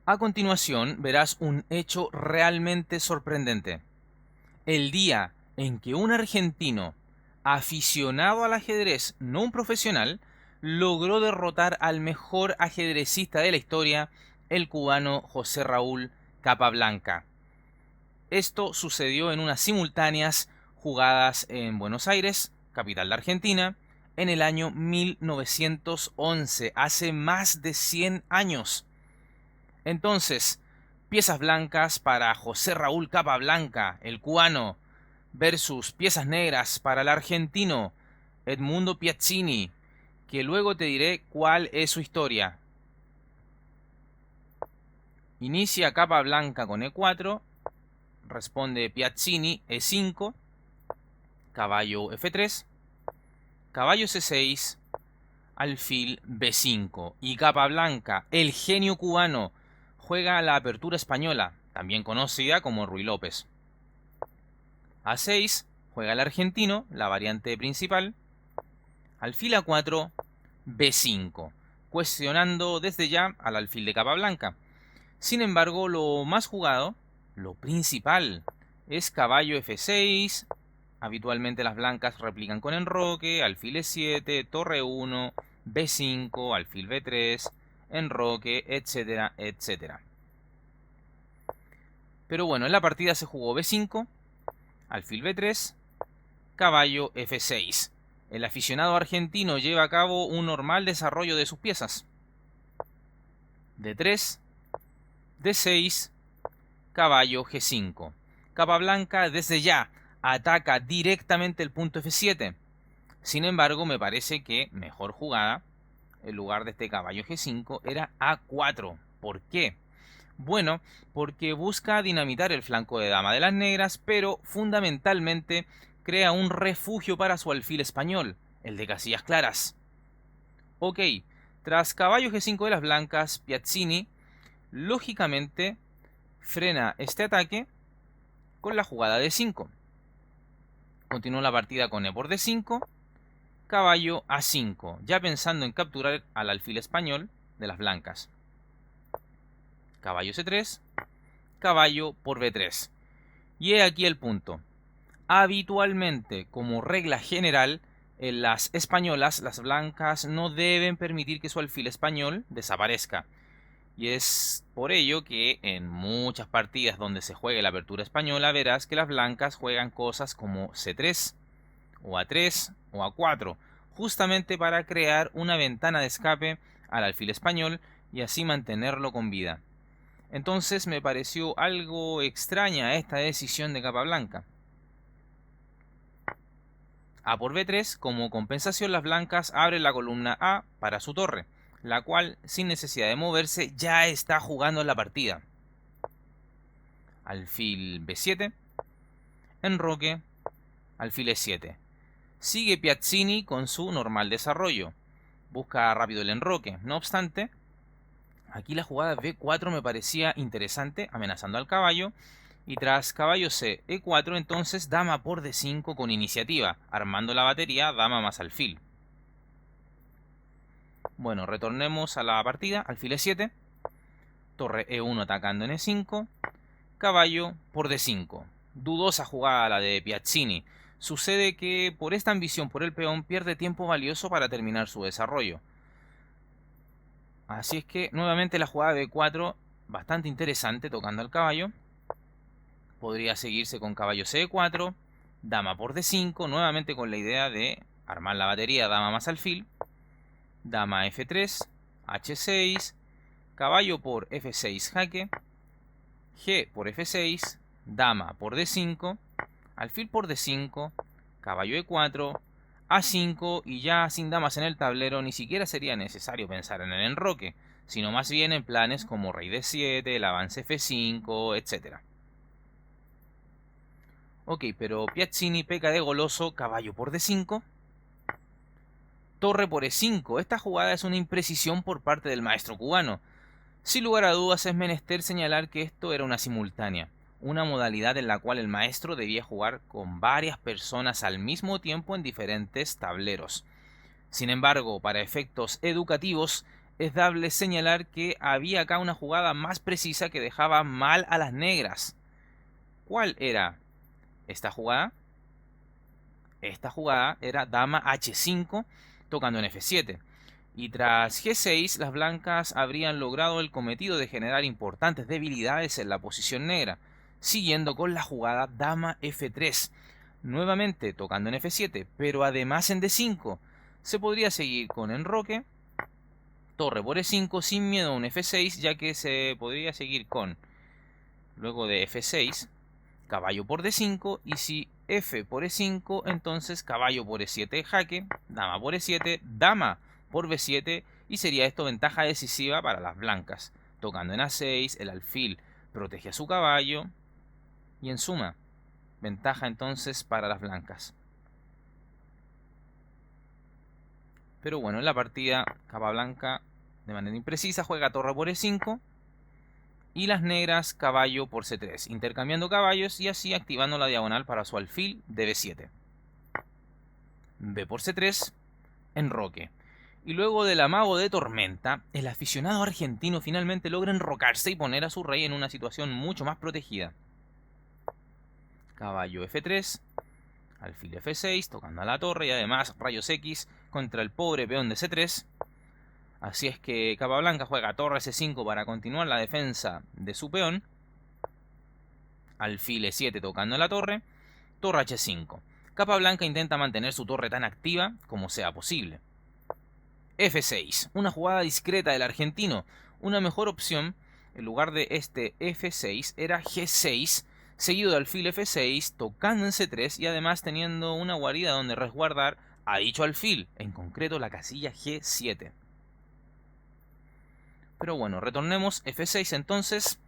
A continuación verás un hecho realmente sorprendente. El día en que un argentino, aficionado al ajedrez, no un profesional, logró derrotar al mejor ajedrecista de la historia, el cubano José Raúl Capablanca. Esto sucedió en unas simultáneas jugadas en Buenos Aires, capital de Argentina, en el año 1911, hace más de 100 años. Entonces, piezas blancas para José Raúl Capablanca, el cubano, versus piezas negras para el argentino Edmundo Piazzini, que luego te diré cuál es su historia. Inicia Capablanca con E4, responde Piazzini E5, caballo F3, caballo C6, alfil B5. Y Capablanca, el genio cubano, juega la apertura española, también conocida como Ruy López. A6, juega el argentino, la variante principal. Alfil A4, B5, cuestionando desde ya al alfil de Capablanca. Sin embargo, lo más jugado, lo principal, es caballo F6. Habitualmente las blancas replican con enroque, alfil E7, torre 1, B5, alfil B3, enroque, etcétera, etcétera. Pero bueno, en la partida se jugó B5, alfil B3, caballo F6. El aficionado argentino lleva a cabo un normal desarrollo de sus piezas. D3, D6, caballo G5. Capablanca desde ya ataca directamente el punto F7. Sin embargo, me parece que mejor jugada, en lugar de este caballo G5, era A4. ¿Por qué? Bueno, porque busca dinamitar el flanco de dama de las negras, pero fundamentalmente crea un refugio para su alfil español, el de casillas claras. Ok, tras caballo G5 de las blancas, Piazzini, lógicamente, frena este ataque con la jugada de 5. Continúa la partida con E por D5, caballo A5, ya pensando en capturar al alfil español de las blancas. Caballo C3, caballo por B3. Y he aquí el punto. Habitualmente, como regla general, en las españolas, las blancas no deben permitir que su alfil español desaparezca. Y es por ello que en muchas partidas donde se juegue la apertura española verás que las blancas juegan cosas como C3, o A3, o A4, justamente para crear una ventana de escape al alfil español y así mantenerlo con vida. Entonces me pareció algo extraña esta decisión de Capablanca. A por B3, como compensación las blancas abren la columna A para su torre, la cual, sin necesidad de moverse, ya está jugando la partida. Alfil B7, enroque, alfil E7. Sigue Piazzini con su normal desarrollo. Busca rápido el enroque. No obstante, aquí la jugada B4 me parecía interesante, amenazando al caballo. Y tras caballo C, E4, entonces dama por D5 con iniciativa, armando la batería dama más alfil. Bueno, retornemos a la partida, alfil E7, torre E1 atacando en E5, caballo por D5. Dudosa jugada la de Piazzini. Sucede que por esta ambición por el peón pierde tiempo valioso para terminar su desarrollo. Así es que nuevamente la jugada B4, bastante interesante tocando al caballo. Podría seguirse con caballo C4, dama por D5, nuevamente con la idea de armar la batería dama más alfil, dama F3, H6, caballo por F6 jaque, G por F6, dama por D5, alfil por D5, caballo E4, A5 y ya sin damas en el tablero ni siquiera sería necesario pensar en el enroque, sino más bien en planes como rey D7, el avance F5, etc. Ok, pero Piazzini peca de goloso, caballo por D5, torre por E5. Esta jugada es una imprecisión por parte del maestro cubano. Sin lugar a dudas es menester señalar que esto era una simultánea, una modalidad en la cual el maestro debía jugar con varias personas al mismo tiempo en diferentes tableros. Sin embargo, para efectos educativos, es dable señalar que había acá una jugada más precisa que dejaba mal a las negras. ¿Cuál era esta jugada? Esta jugada era dama h5 tocando en f7. Y tras g6, las blancas habrían logrado el cometido de generar importantes debilidades en la posición negra, siguiendo con la jugada dama f3, nuevamente tocando en f7, pero además en d5. Se podría seguir con enroque, torre por e5 sin miedo a un f6, ya que se podría seguir con, luego de f6, caballo por d5, y si f por e5, entonces caballo por e7 jaque, dama por e7, dama por b7, y sería esto ventaja decisiva para las blancas. Tocando en a6, el alfil protege a su caballo, y en suma, ventaja entonces para las blancas. Pero bueno, en la partida, capa blanca de manera imprecisa juega torre por e5, y las negras caballo por c3, intercambiando caballos y así activando la diagonal para su alfil de b7. B por c3, enroque. Y luego del amago de tormenta, el aficionado argentino finalmente logra enrocarse y poner a su rey en una situación mucho más protegida. Caballo f3, alfil f6, tocando a la torre y además rayos X contra el pobre peón de c3. Así es que capa blanca juega torre c5 para continuar la defensa de su peón. Alfil e7 tocando la torre. Torre h5. Capa blanca intenta mantener su torre tan activa como sea posible. f6. Una jugada discreta del argentino. Una mejor opción, en lugar de este f6, era g6, seguido de alfil f6, tocando en c3 y además teniendo una guarida donde resguardar a dicho alfil, en concreto la casilla g7. Pero bueno, retornemos f6 entonces.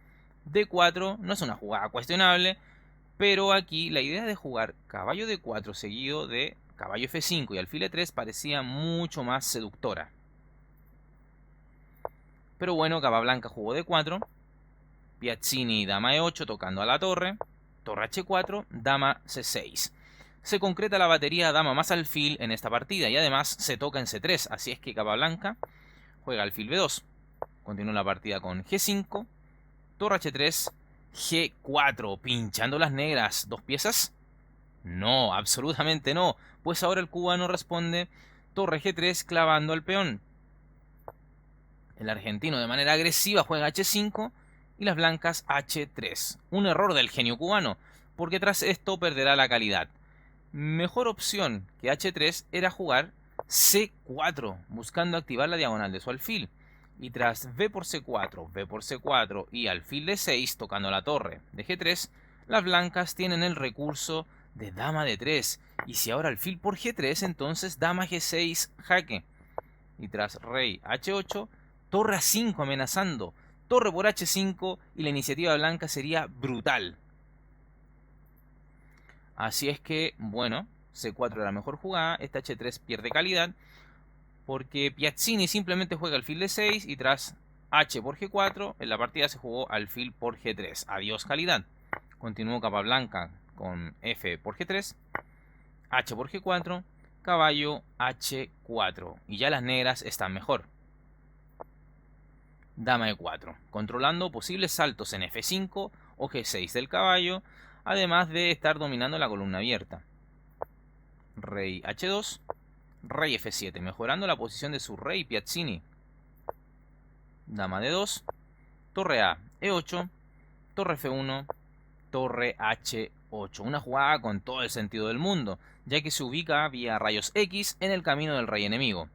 d4 no es una jugada cuestionable, pero aquí la idea de jugar caballo d4 seguido de caballo f5 y alfil e3 parecía mucho más seductora. Pero bueno, capa blanca jugó d4, Piazzini dama e8 tocando a la torre, torre h4, dama c6. Se concreta la batería dama más alfil en esta partida y además se toca en c3, así es que capa blanca juega alfil b2. Continúa la partida con g5, torre h3, g4, pinchando las negras. ¿Dos piezas? No, absolutamente no, pues ahora el cubano responde torre g3 clavando al peón. El argentino de manera agresiva juega h5 y las blancas h3. Un error del genio cubano, porque tras esto perderá la calidad. Mejor opción que h3 era jugar c4, buscando activar la diagonal de su alfil. Y tras b por c4, b por c4 y alfil d6 tocando la torre de g3, las blancas tienen el recurso de dama d3. Y si ahora alfil por g3, entonces dama g6 jaque. Y tras rey h8, torre a5 amenazando, torre por h5 y la iniciativa blanca sería brutal. Así es que, bueno, c4 era la mejor jugada, esta h3 pierde calidad, porque Piazzini simplemente juega alfil d6 y tras h por g4, en la partida se jugó alfil por g3. Adiós calidad. Continuó capa blanca con f por g3, h por g4, caballo h4. Y ya las negras están mejor. Dama e4, controlando posibles saltos en f5 o g6 del caballo, además de estar dominando la columna abierta. Rey h2, rey f7, mejorando la posición de su rey Piazzini. Dama d2, torre a e8, torre f1, torre h8. Una jugada con todo el sentido del mundo, ya que se ubica vía rayos X en el camino del rey enemigo.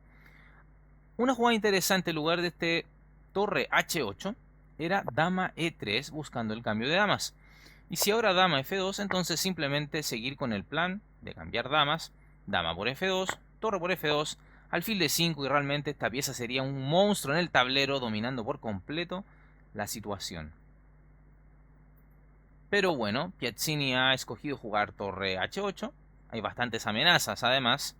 Una jugada interesante en lugar de este torre h8 era dama e3 buscando el cambio de damas. Y si ahora dama f2, entonces simplemente seguir con el plan de cambiar damas. Dama por f2, torre por f2, alfil d5 y realmente esta pieza sería un monstruo en el tablero dominando por completo la situación. Pero bueno, Piazzini ha escogido jugar torre h8. Hay bastantes amenazas además.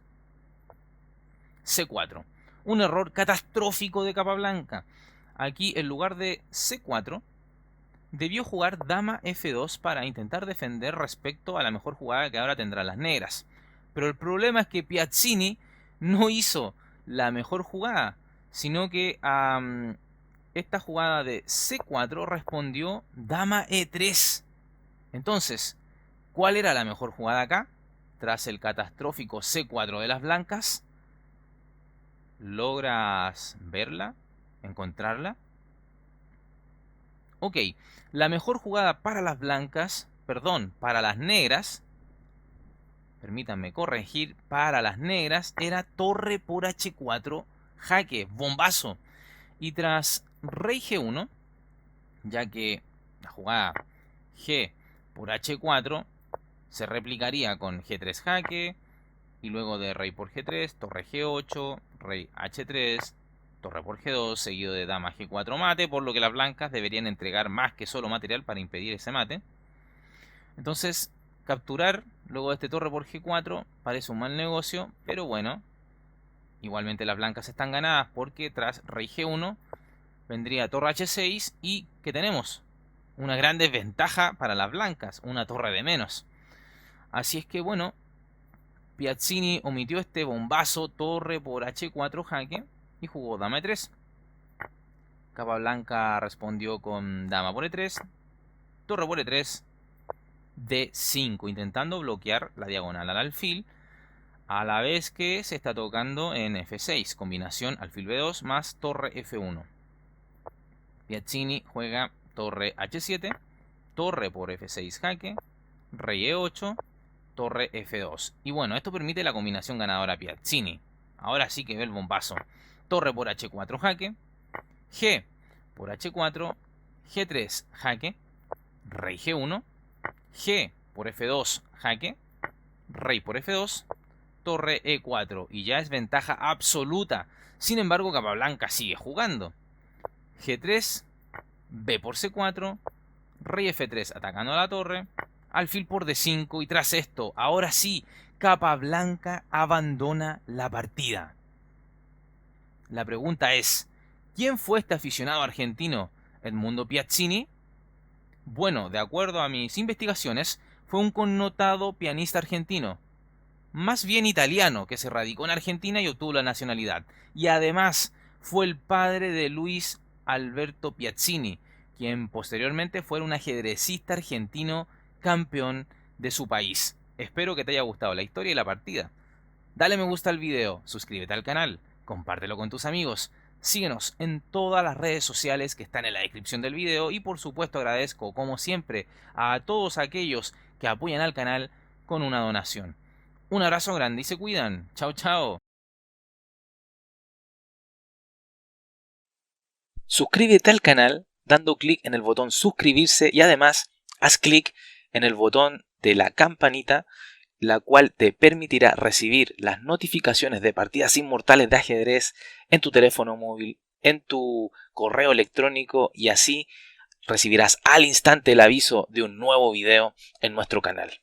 c4. Un error catastrófico de capa blanca. Aquí en lugar de c4 debió jugar dama f2 para intentar defender respecto a la mejor jugada que ahora tendrán las negras. Pero el problema es que Piazzini no hizo la mejor jugada, sino que a esta jugada de C4 respondió dama E3. Entonces, ¿cuál era la mejor jugada acá? Tras el catastrófico C4 de las blancas, ¿logras verla? ¿Encontrarla? Ok, la mejor jugada para las blancas, perdón, para las negras, permítanme corregir, para las negras era torre por H4, jaque, bombazo. Y tras rey G1, ya que la jugada G por H4 se replicaría con G3 jaque, y luego de rey por G3, torre G8, rey H3, torre por G2, seguido de dama G4 mate, por lo que las blancas deberían entregar más que solo material para impedir ese mate. Entonces, capturar luego de este torre por G4 parece un mal negocio, pero bueno, igualmente las blancas están ganadas porque tras rey G1 vendría torre H6 y ¿qué tenemos? Una gran desventaja para las blancas, una torre de menos. Así es que bueno, Piazzini omitió este bombazo torre por H4 jaque y jugó dama E3. Capa blanca respondió con dama por E3, torre por E3, D5, intentando bloquear la diagonal al alfil, a la vez que se está tocando en F6, combinación alfil B2 más torre F1. Piazzini juega torre H7, torre por F6 jaque, rey E8, torre F2. Y bueno, esto permite la combinación ganadora Piazzini. Ahora sí que ve el bombazo. Torre por H4 jaque, G por H4, G3 jaque, rey G1, G por F2 jaque, rey por F2, torre E4 y ya es ventaja absoluta. Sin embargo, Capablanca sigue jugando. G3, B por C4, rey F3 atacando a la torre, alfil por D5 y tras esto, ahora sí, Capablanca abandona la partida. La pregunta es, ¿quién fue este aficionado argentino, Edmundo Piazzini? Bueno, de acuerdo a mis investigaciones, fue un connotado pianista argentino, más bien italiano, que se radicó en Argentina y obtuvo la nacionalidad. Y además fue el padre de Luis Alberto Piazzini, quien posteriormente fue un ajedrecista argentino campeón de su país. Espero que te haya gustado la historia y la partida. Dale me gusta al video, suscríbete al canal, compártelo con tus amigos, síguenos en todas las redes sociales que están en la descripción del video y por supuesto agradezco, como siempre, a todos aquellos que apoyan al canal con una donación. Un abrazo grande y se cuidan. Chao, chao. Suscríbete al canal dando clic en el botón suscribirse y además haz clic en el botón de la campanita, la cual te permitirá recibir las notificaciones de partidas inmortales de ajedrez en tu teléfono móvil, en tu correo electrónico y así recibirás al instante el aviso de un nuevo video en nuestro canal.